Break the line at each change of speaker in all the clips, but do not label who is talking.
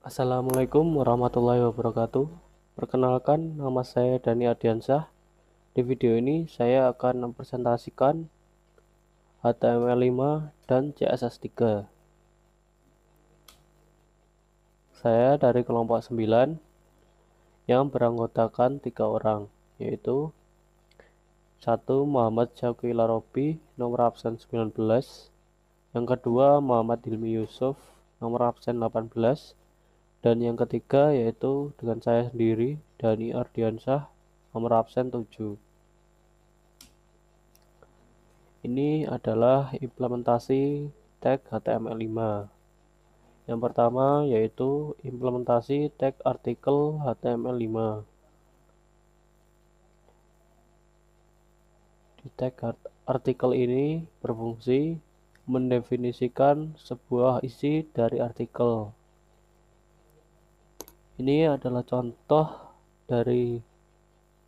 Assalamualaikum warahmatullahi wabarakatuh. Perkenalkan, nama saya Dani Ardiansyah. Di video ini saya akan mempresentasikan HTML5 dan CSS3. Saya dari kelompok 9 yang beranggotakan 3 orang, yaitu 1. Muhammad Syauqi Larobi, nomor absen 19. Yang kedua, Muhammad Hilmi Yusuf, nomor absen 18. Dan yang ketiga yaitu dengan saya sendiri, Dani Ardiansyah, nomor absen 7. Ini adalah implementasi tag HTML5. Yang pertama yaitu implementasi tag artikel HTML5. Di tag artikel ini berfungsi mendefinisikan sebuah isi dari artikel. Ini adalah contoh dari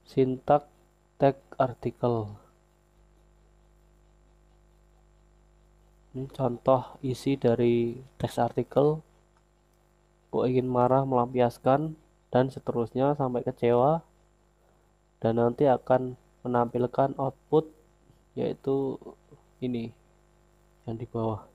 sintak tag artikel. Ini contoh isi dari teks artikel. Kok ingin marah, melampiaskan, dan seterusnya sampai kecewa. Dan nanti akan menampilkan output, yaitu ini yang di bawah.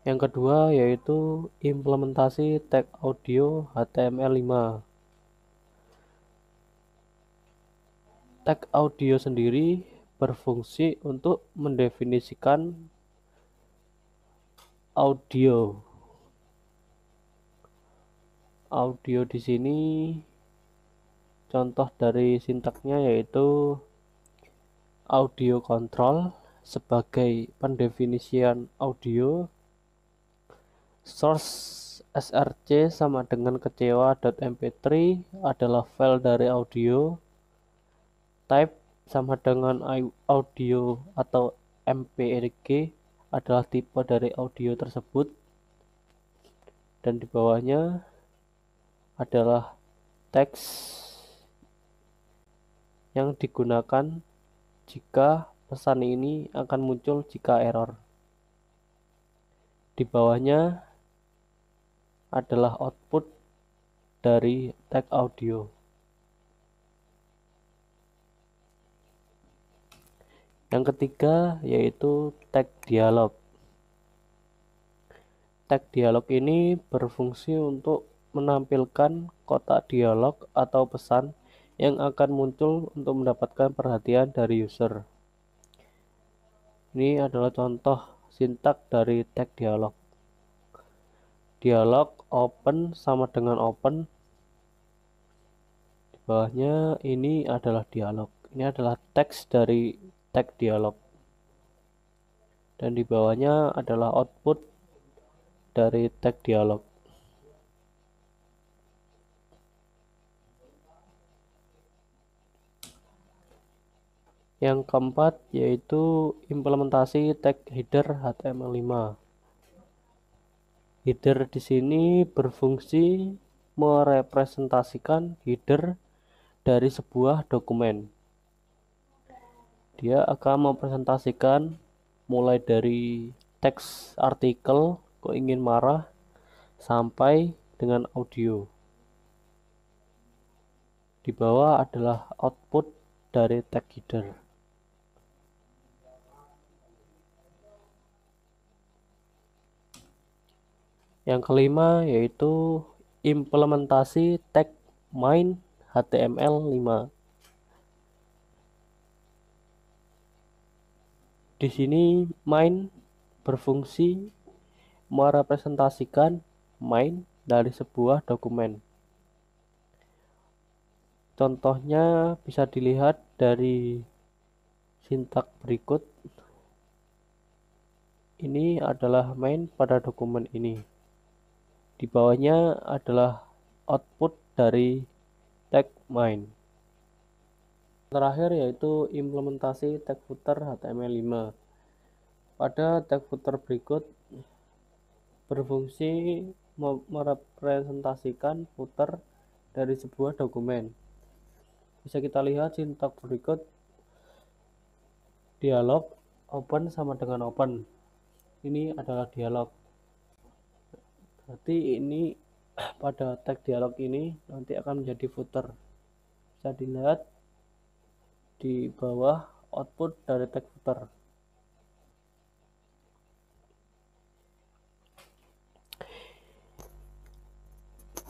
Yang kedua yaitu implementasi tag audio HTML5. Tag audio sendiri berfungsi untuk mendefinisikan audio. Audio di sini contoh dari sintaknya yaitu audio control sebagai pendefinisian audio. Source src sama dengan kecewa.mp3 adalah file dari audio. Type sama dengan audio atau mpeg adalah tipe dari audio tersebut. Dan di bawahnya adalah teks yang digunakan jika pesan ini akan muncul jika error. Di bawahnya adalah output dari tag audio. Yang ketiga yaitu tag dialog. Tag dialog ini berfungsi untuk menampilkan kotak dialog atau pesan yang akan muncul untuk mendapatkan perhatian dari user. Ini adalah contoh sintak dari tag dialog. Dialog open sama dengan open. Di bawahnya ini adalah dialog. Ini adalah teks dari tag dialog. Dan di bawahnya adalah output dari tag dialog. Yang keempat yaitu implementasi tag header HTML5. Header di sini berfungsi merepresentasikan header dari sebuah dokumen. Dia akan mempresentasikan mulai dari teks artikel kok ingin marah sampai dengan audio. Di bawah adalah output dari tag header. Yang kelima yaitu implementasi tag main HTML5. Di sini main berfungsi merepresentasikan main dari sebuah dokumen. Contohnya bisa dilihat dari sintak berikut. Ini adalah main pada dokumen ini. Di bawahnya adalah output dari tag main. Terakhir yaitu implementasi tag footer HTML5. Pada tag footer berikut berfungsi merepresentasikan footer dari sebuah dokumen. Bisa kita lihat sintak berikut. Dialog open sama dengan open. ini adalah dialog. Berarti ini pada tag dialog ini nanti akan menjadi footer. Bisa dilihat di bawah output dari tag footer.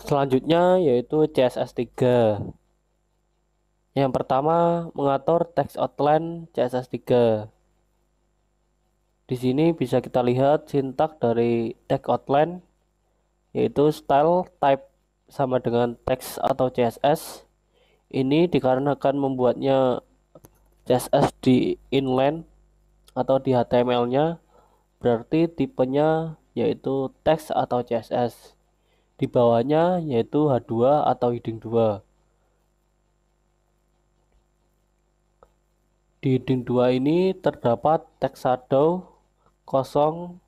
Selanjutnya yaitu CSS3. Yang pertama mengatur text outline CSS3. Di sini bisa kita lihat sintak dari tag outline yaitu style type sama dengan text atau CSS. Ini dikarenakan membuatnya CSS di inline atau di HTML-nya, berarti tipenya yaitu text atau CSS. Di bawahnya yaitu H2 atau heading 2. Di heading 2 ini terdapat text shadow 0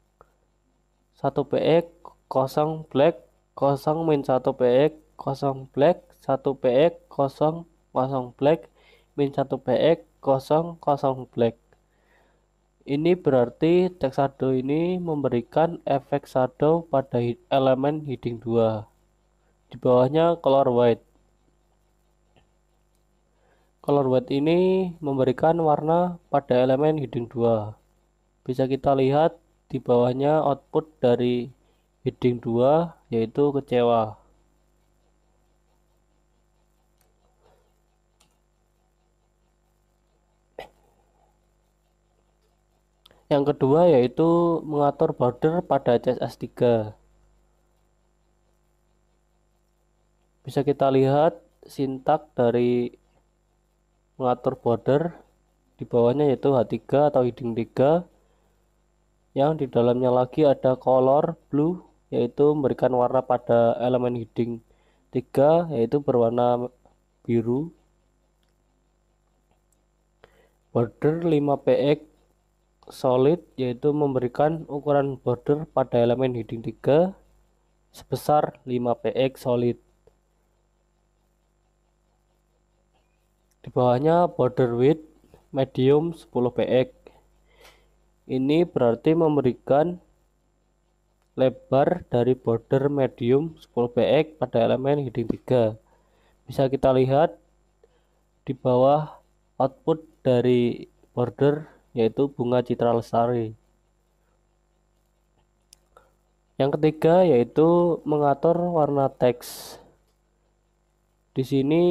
1 px 0 black 0 min 1 px 0 black 1 px 0 0 black min 1 px 0 0 black. Ini berarti text shadow ini memberikan efek shadow pada elemen heading 2. Di bawahnya color white. Color white ini memberikan warna pada elemen heading 2. Bisa kita lihat di bawahnya output dari heading 2 yaitu kecewa. Yang kedua yaitu mengatur border pada CSS3. Bisa kita lihat sintak dari mengatur border di bawahnya yaitu H3 atau heading 3, yang di dalamnya lagi ada color blue yaitu memberikan warna pada elemen heading 3 yaitu berwarna biru. Border 5px solid yaitu memberikan ukuran border pada elemen heading 3 sebesar 5px solid. Di bawahnya border width medium 10px. Ini berarti memberikan lebar dari border medium 10px pada elemen heading 3. Bisa kita lihat di bawah output dari border yaitu bunga Citra Lestari. Yang ketiga yaitu mengatur warna teks. Di sini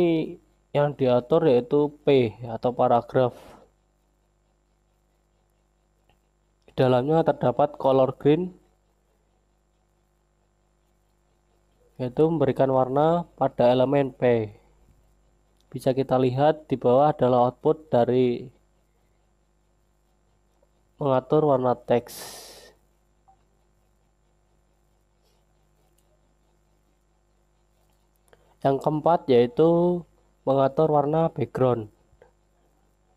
yang diatur yaitu P atau paragraf. Di dalamnya terdapat color green yaitu memberikan warna pada elemen P. Bisa kita lihat di bawah adalah output dari mengatur warna teks. Yang keempat yaitu mengatur warna background.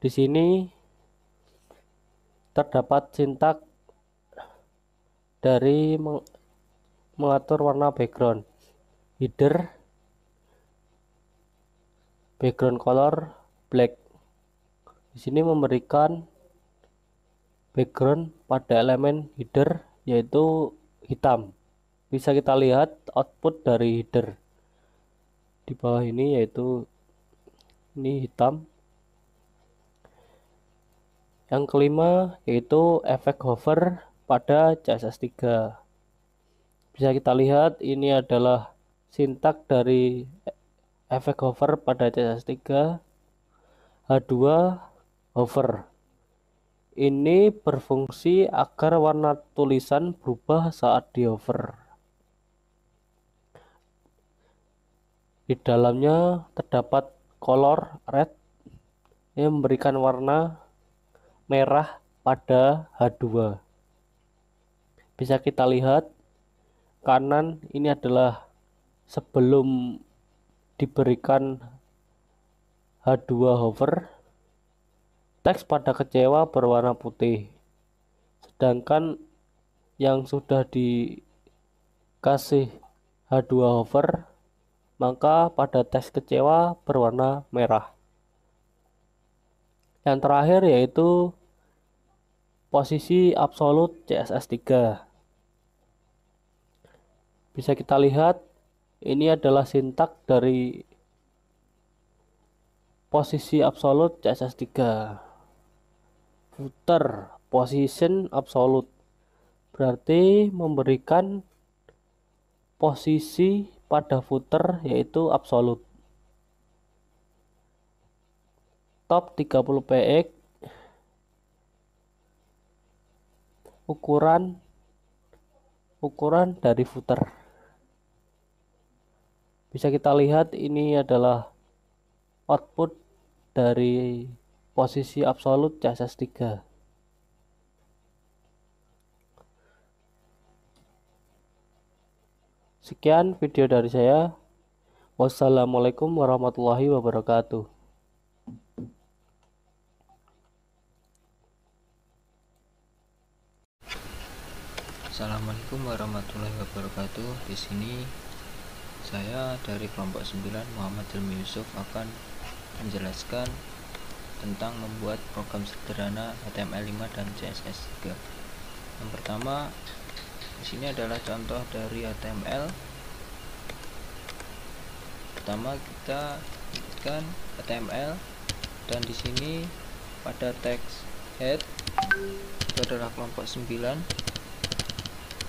Di sini terdapat sintak dari mengatur warna background. Header background color black. Di sini memberikan background pada elemen header yaitu hitam. Bisa kita lihat output dari header di bawah ini yaitu ini hitam. Yang kelima yaitu efek hover pada CSS3. Bisa kita lihat ini adalah sintak dari efek hover pada CSS3. H2 hover. Ini berfungsi agar warna tulisan berubah saat di hover. Di dalamnya terdapat color red yang memberikan warna merah pada H2. Bisa kita lihat kanan ini adalah sebelum diberikan H2 hover, teks pada kecewa berwarna putih. Sedangkan yang sudah dikasih H2 hover, maka pada teks kecewa berwarna merah. Yang terakhir yaitu posisi absolut CSS3. Bisa kita lihat, ini adalah sintak dari posisi absolut CSS3. Footer position absolute berarti memberikan posisi pada footer yaitu absolut. Top 30 px ukuran dari footer. Bisa kita lihat ini adalah output dari posisi absolut CSS3. Sekian video dari saya. Wassalamualaikum warahmatullahi wabarakatuh.
Assalamualaikum warahmatullahi wabarakatuh. Di sini saya dari kelompok 9 Muhammad Hilmi Yusuf akan menjelaskan tentang membuat program sederhana HTML5 dan CSS3. Yang pertama, di sini adalah contoh dari HTML. Pertama kita inputkan HTML dan di sini pada teks head itu adalah kelompok 9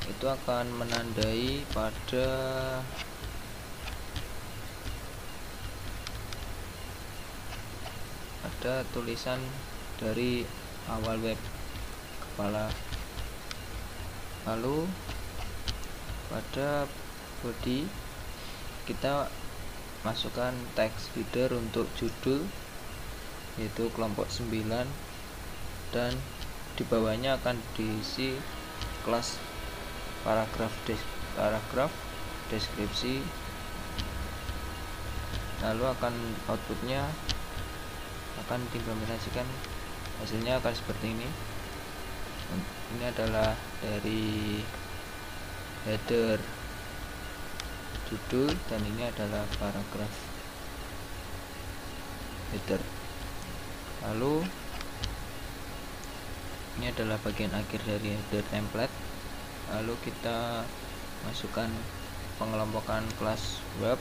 itu akan menandai pada tulisan dari awal web kepala. Lalu pada body kita masukkan text header untuk judul yaitu kelompok 9 dan di bawahnya akan diisi kelas paragraf deskripsi, lalu akan outputnya akan diimplementasikan, hasilnya akan seperti ini. Ini adalah dari header judul dan ini adalah paragraf header. Lalu ini adalah bagian akhir dari header template. Lalu kita masukkan pengelompokan kelas web.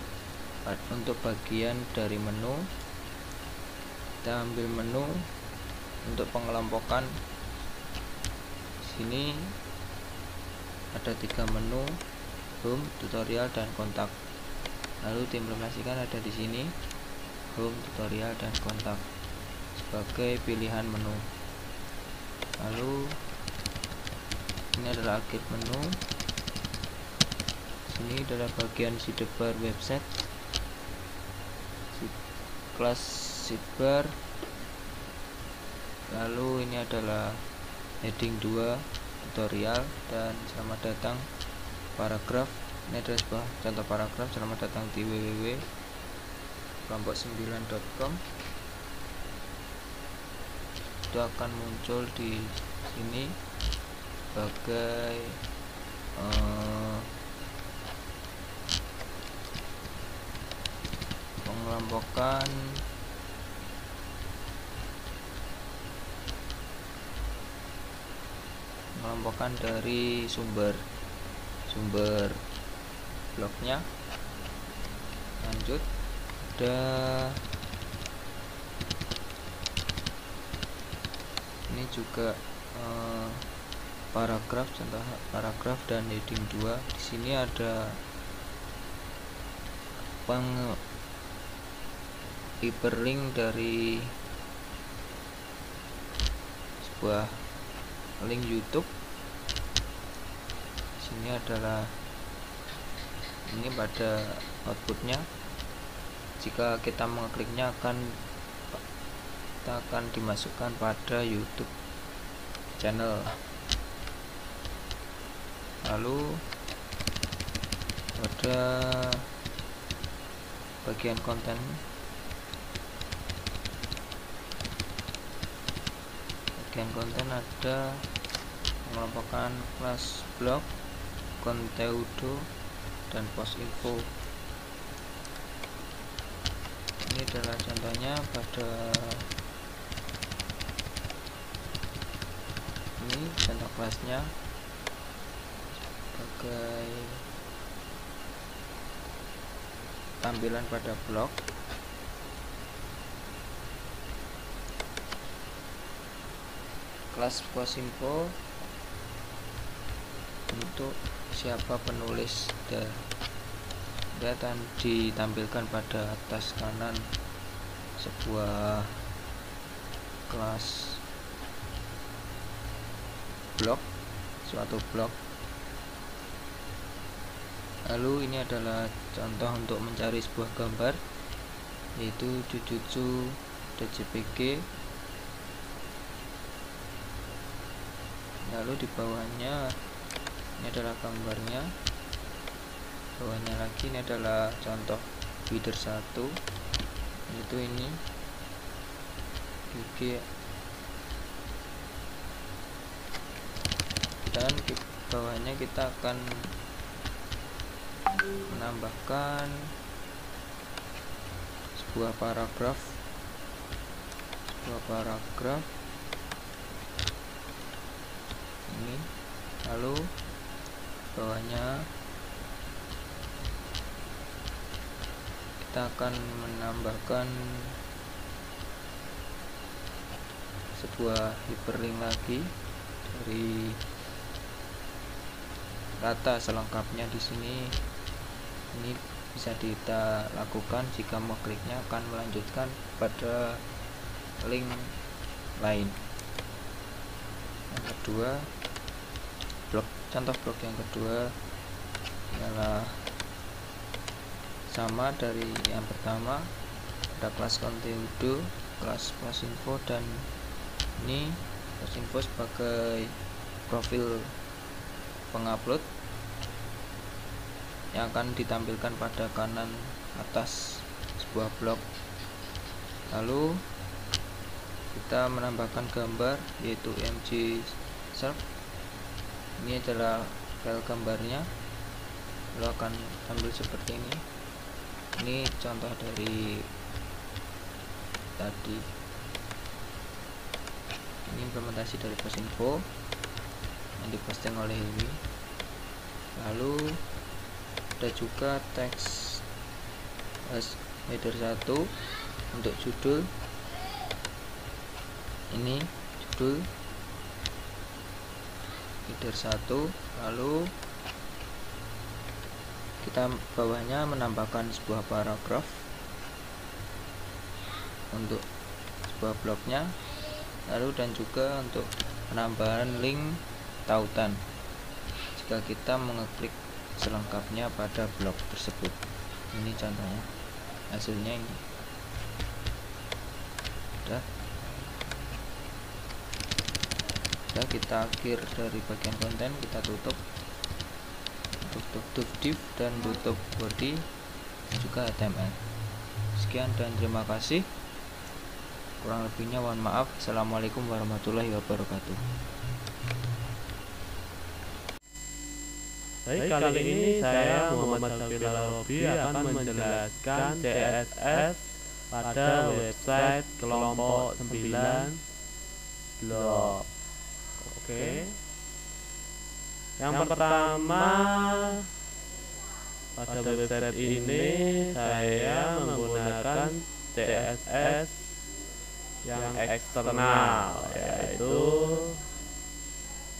Untuk bagian dari menu kita ambil menu untuk pengelompokan. Sini ada 3 menu, home, tutorial, dan kontak. Lalu diimplementasikan ada di sini home, tutorial, dan kontak sebagai pilihan menu. Lalu ini adalah akhir menu. Sini adalah bagian sidebar website, kelas sidebar. Lalu ini adalah heading 2 tutorial dan selamat datang paragraf. Ini adalah sebuah contoh paragraf. Selamat datang di www.kelompok9.com. Itu akan muncul di sini sebagai pengelompokan dari sumber blognya. Lanjut, ada ini juga paragraf, contoh paragraf dan heading 2. Di sini ada hyperlink dari sebuah link YouTube. Di sini adalah ini pada outputnya. Jika kita mengkliknya kita akan dimasukkan pada YouTube channel. Lalu pada bagian konten ada mengelompokkan kelas blog, konteudo, dan post info. Ini adalah contohnya pada ini contoh kelasnya sebagai tampilan pada blog. Kelas Posinfo untuk siapa penulis dan ditampilkan pada atas kanan sebuah kelas blog, suatu blog. Lalu ini adalah contoh untuk mencari sebuah gambar, yaitu Jujutsu DJPG. Lalu di bawahnya ini adalah gambarnya, bawahnya lagi ini adalah contoh feeder 1, yaitu ini GG, dan di bawahnya kita akan menambahkan sebuah paragraf ini. Lalu bawahnya kita akan menambahkan sebuah hyperlink lagi dari rata selengkapnya di sini. Ini bisa kita lakukan jika mau kliknya akan melanjutkan pada link lain. Yang kedua, contoh blog yang kedua adalah sama dari yang pertama, ada kelas Kontehudo, kelas Posinfo, dan ini Posinfo sebagai profil pengupload yang akan ditampilkan pada kanan atas sebuah blog. Lalu kita menambahkan gambar, yaitu MG Sharp. Ini adalah file gambarnya, lalu akan tampil seperti ini. Ini contoh dari tadi, ini implementasi dari Posinfo yang diposting oleh Hilmi. Lalu ada juga teks header 1 untuk judul, ini judul header 1. Lalu kita bawahnya menambahkan sebuah paragraf untuk sebuah blognya, lalu dan juga untuk penambahan link tautan jika kita mengeklik selengkapnya pada blog tersebut. Ini contohnya, hasilnya ini. Sudah kita akhir dari bagian konten, kita tutup div dan tutup body dan juga HTML. Sekian dan terima kasih, kurang lebihnya mohon maaf. Assalamualaikum warahmatullahi wabarakatuh.
Baik, kali ini saya Muhammad Syakir Larobi akan menjelaskan CSS pada website kelompok 9 blog. Oke. Yang pertama, pada website ini saya menggunakan CSS yang eksternal, yaitu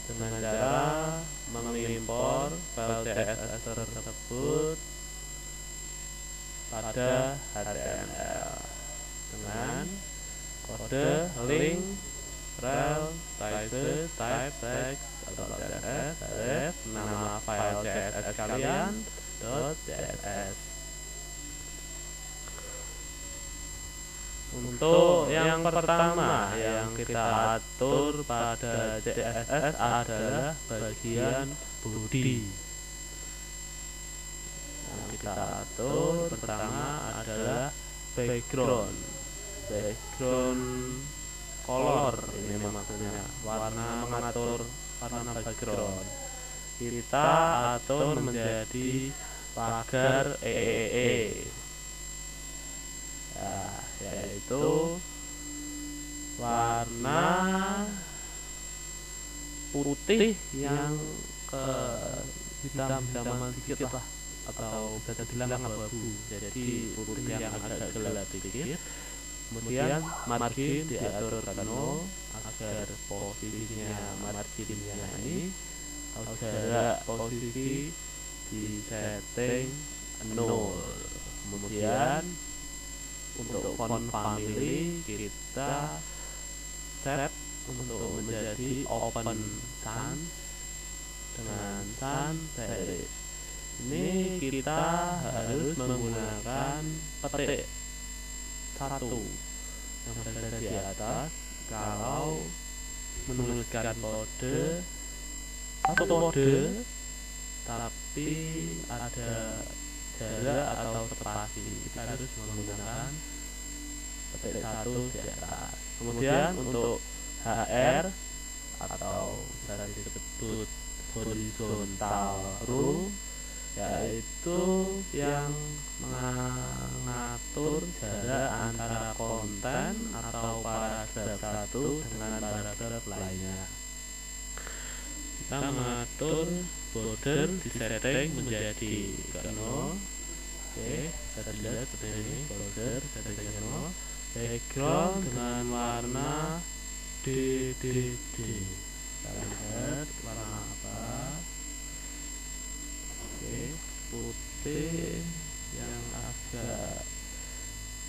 dengan cara mengimpor file CSS tersebut pada HTML dengan kode link rel size type text atau CSS ref nama file CSS kalian .css. Untuk yang pertama yang kita atur pada CSS adalah bagian body. Yang kita atur pertama adalah background color. Ini maksudnya mengatur warna background. Kita atur menjadi pagar EEE, yaitu warna putih yang ke hitam-hitaman sedikit lah, atau bisa dibilang abu-abu, jadi putih yang agak gelap sedikit. Kemudian margin diatur ke 0 agar posisinya marginnya ini atau jarak posisi di setting 0. Kemudian untuk font family kita set untuk menjadi open sans dengan sans serif. Ini kita harus menggunakan petik satu yang berada di atas. Kalau menuliskan kode satu kode tapi ada jarak atau spasi, kita harus menggunakan petik satu di atas. Kemudian untuk HR atau bisa disebut horizontal rule, yaitu yang mengatur jarak antara konten atau paragraf satu dengan paragraf lainnya. Kita mengatur border di setting menjadi ke 0. Oke, bisa dilihat seperti ini, border settingnya 0. Background dengan warna DDD. Kita lihat warna apa. Oke, putih yang agak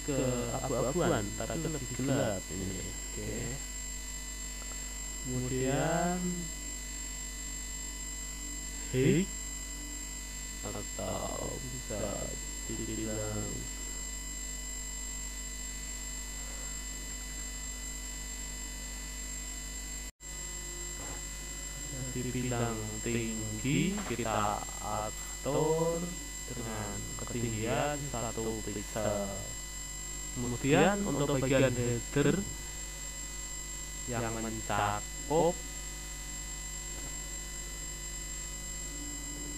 ke abu-abuan tapi lebih gelap ini. Oke. Kemudian height atau bisa dibilang tinggi kita atur dengan ketinggian 1 pixel. Kemudian untuk bagian header yang mencakup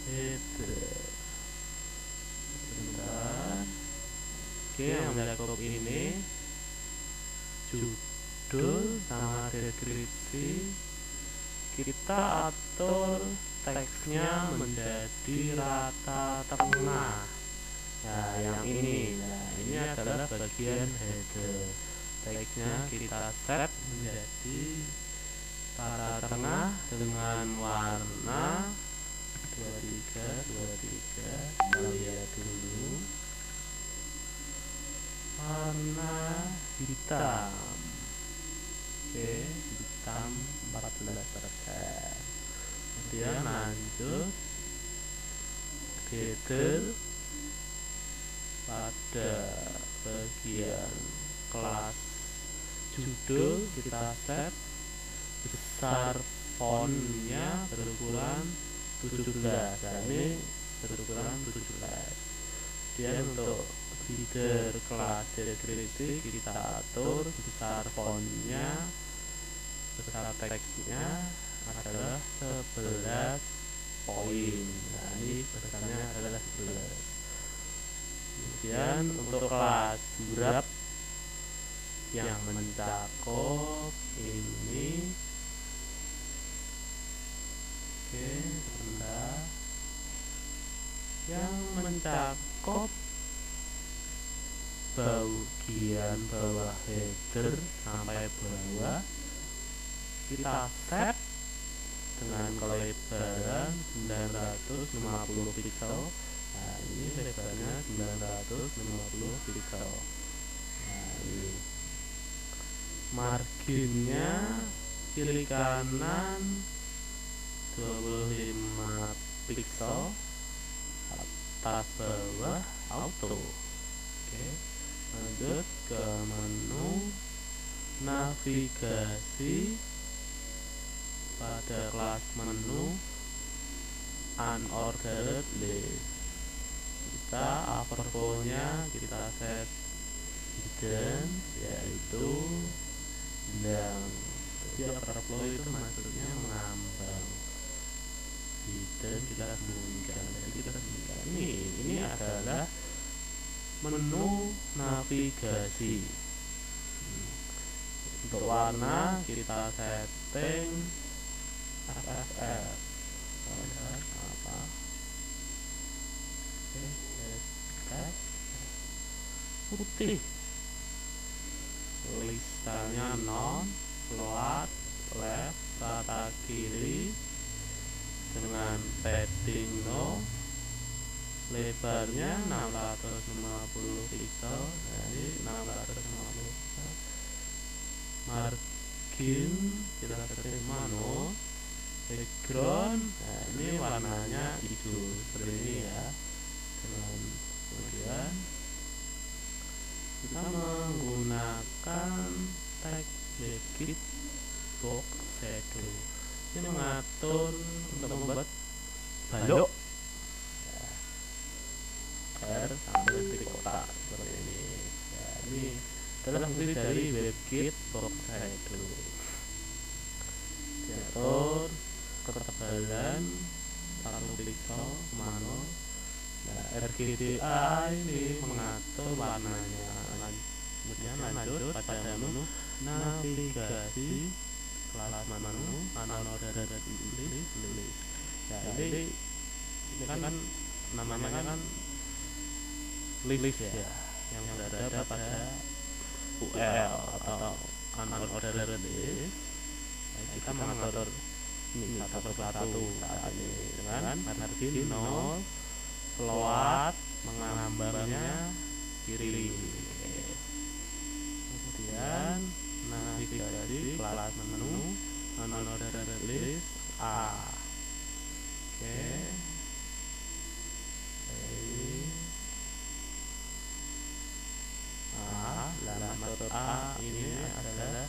header, sebentar. Oke, yang mencakup ini judul sama deskripsi kita atur teksnya menjadi rata tengah. Nah, yang ini, ini adalah bagian header. Teksnya kita set menjadi rata tengah dengan warna 23. Kita lihat dulu, warna hitam. Oke, hitam 14%. Kemudian lanjut header pada bagian kelas judul kita set besar fontnya berukuran 17. Nah, ini berukuran 17. Kemudian untuk header kelas deskripsi kita atur besar fontnya, besar teksnya adalah 11 poin. Nah, ini besarnya adalah 11. Kemudian untuk kelas wrap yang mencakup ini, oke, sebentar, yang mencakup bagian bawah header sampai bawah kita set dengan kelebaran 950 pixel. Nah, ini lebarnya 950 pixel. Nah, ini marginnya kiri kanan 25 pixel, atas bawah auto. Oke, lanjut ke menu navigasi. Pada kelas menu unordered list, kita overflow-nya kita set hidden, yaitu yang jadi overflow itu maksudnya mengambang. Hidden kita sembunyikan. Jadi kita sembunyikan. Ini adalah menu navigasi. Untuk warna kita setting FFL apa S putih, listanya non float left rata kiri dengan padding no, lebarnya 650 pixel, jadi 650 pixel. Margin kita setting mano, background, nah ini warnanya hijau seperti ini ya. Kemudian kita menggunakan tag backit box shadow, ini mengatur untuk membuat balok air sampai titik kotak seperti ini. Ya, ini adalah fungsi dari WebKit box shadow. Diatur ketebalan 1 pixel mano. Nah, RGBA ini mengatur warnanya. Kemudian lanjut pada menu navigasi, kelas menu unordered list. Ya, ini kan namanya kan list ya, yang berada pada UL atau unordered list. Nah, kita mengatur ini satu persatu saat ini dengan margin 0, float menggambarnya kiri. Kemudian navigasi, kelas menu unordered list A. Oke. Maksud A ini adalah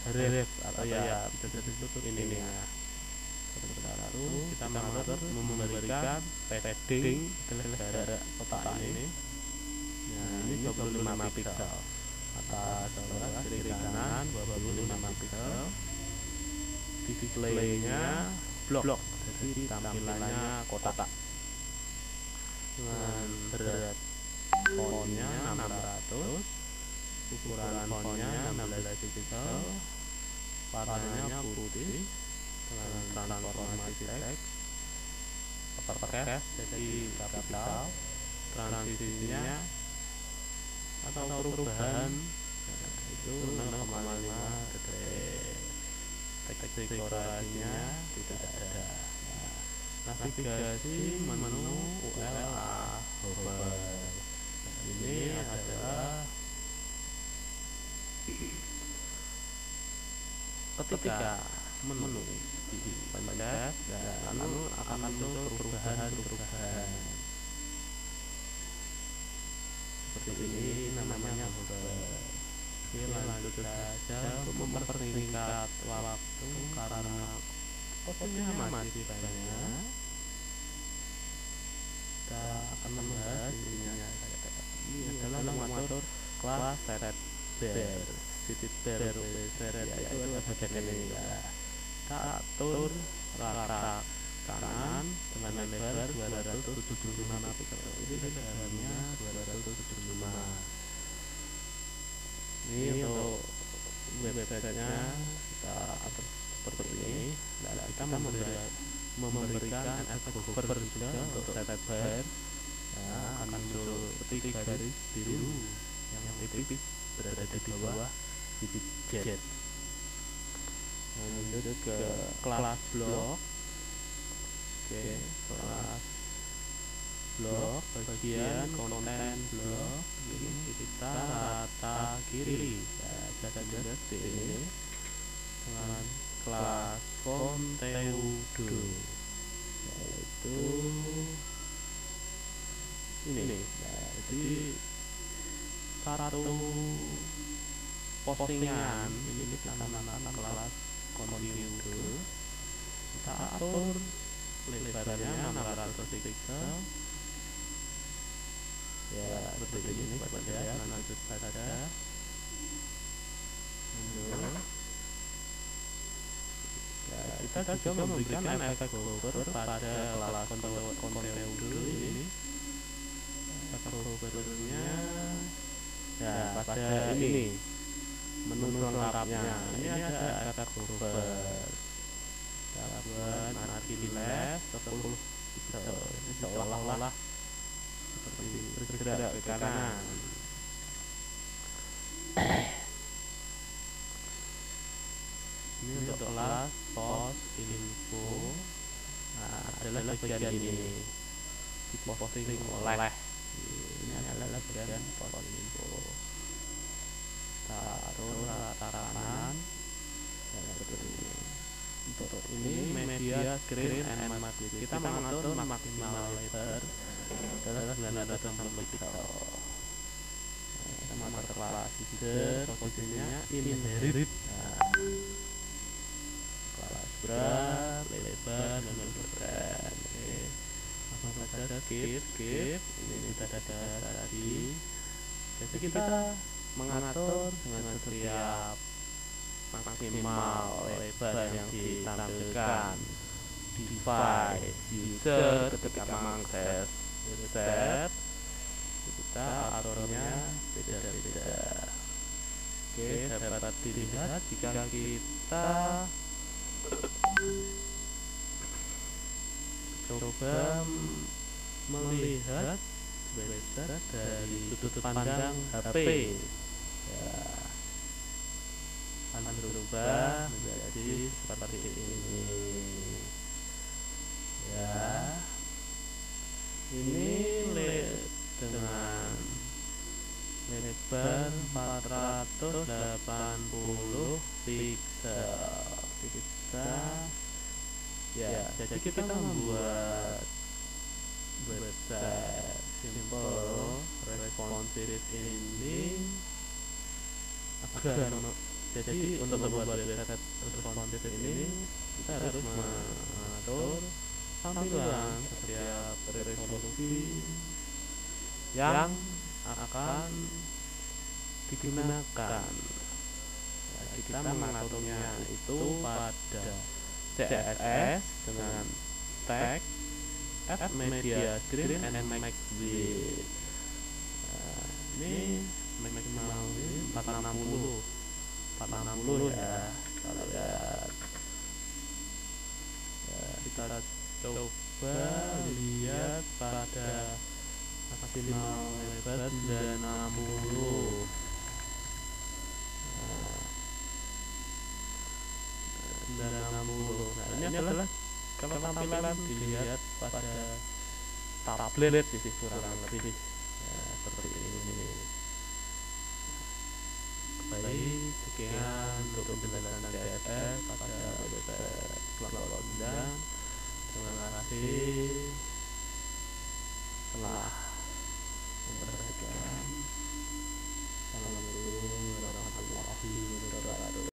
ref atau ya bisa disebut ini ya. Satu kita mengatur memberikan padding jarak kotak ini. Nah, ini 25 pixel. Atas bawah kiri kanan 25 pixel. Displaynya blok, jadi tampilannya kotak. Dengan berat fontnya 600, ukuran fontnya 16 pixel, warnanya putih dengan transformasi teks uppercase jadi kapital, transisinya atau perubahan itu 0,5 detik, teks dekorasinya tidak ada. Navigasi menu ULA hover. Ini adalah ketika menu dipencet dan lalu akan muncul perubahan seperti ini, namanya hover. Oke, lanjut saja untuk mempersingkat waktu karena posisinya masih banyak. Kita akan membahas ini adalah mengatur kelas set bar, titik bar itu adalah bagian ini ya. Kita atur rata kanan dengan lebar 275 pixel, ini lebarnya 275. Ini untuk websitenya kita atur seperti ini. Nah, kita memberikan efek hover juga untuk set bar. Nah, akan muncul seperti garis biru yang tipis berada di bawah titik jet. Lanjut ke kelas blok. Oke, kelas blok bagian konten blok ini kita rata kiri ya, jaga seperti ini dengan kelas Fonteudo, yaitu ini. Nah, jadi satu postingan ini kita namakan kelas Fonteudo. Kita atur lebarnya 600 pixel. Ya, seperti ini seperti ya. Lanjut saja. Ya, kita juga memberikan efek hover pada kelas Fonteudo ini. Efek hovernya ya pada ini menu lengkapnya ini ada efek hover pelabuhan Margiles 10 pixel. Ini seolah-olah seperti bergerak ke kanan. Ini untuk kelas post info. Nah, adalah bagian ini diposting oleh. Ini adalah bagian post info. Taruh rata kanan dan seperti ini. Untuk ini media screen and margin. Kita mengatur maksimal lebar adalah 960 pixel. Kita mengatur kelas header, posisinya inherit. Kelas berat, lebar, dan berat. Oke, langsung saja skip. Ini sudah ada tadi. Jadi kita mengatur dengan setiap maksimal lebar yang ditampilkan device user ketika mengakses website, kita aturnya beda-beda. Oke, dapat dilihat jika kita coba melihat website dari sudut pandang HP, ya, akan berubah menjadi seperti ini. Ya, ini dengan lebar 480 pixel. Ya, jadi kita membuat website simple responsive ini agar jadi untuk membuat website responsif ini kita harus mengatur tampilan setiap resolusi yang akan digunakan. Ya, kita mengaturnya itu pada CSS dengan tag add media screen and max width. Ini maksimal 460 ya, kita lihat. Ya, kita coba lihat pada maksimal lebar 960. Nah, ini adalah kalau tampilan dilihat pada tablet sih kurang lebih ya, seperti ini. Baik, sekian untuk penjelasan CSS pada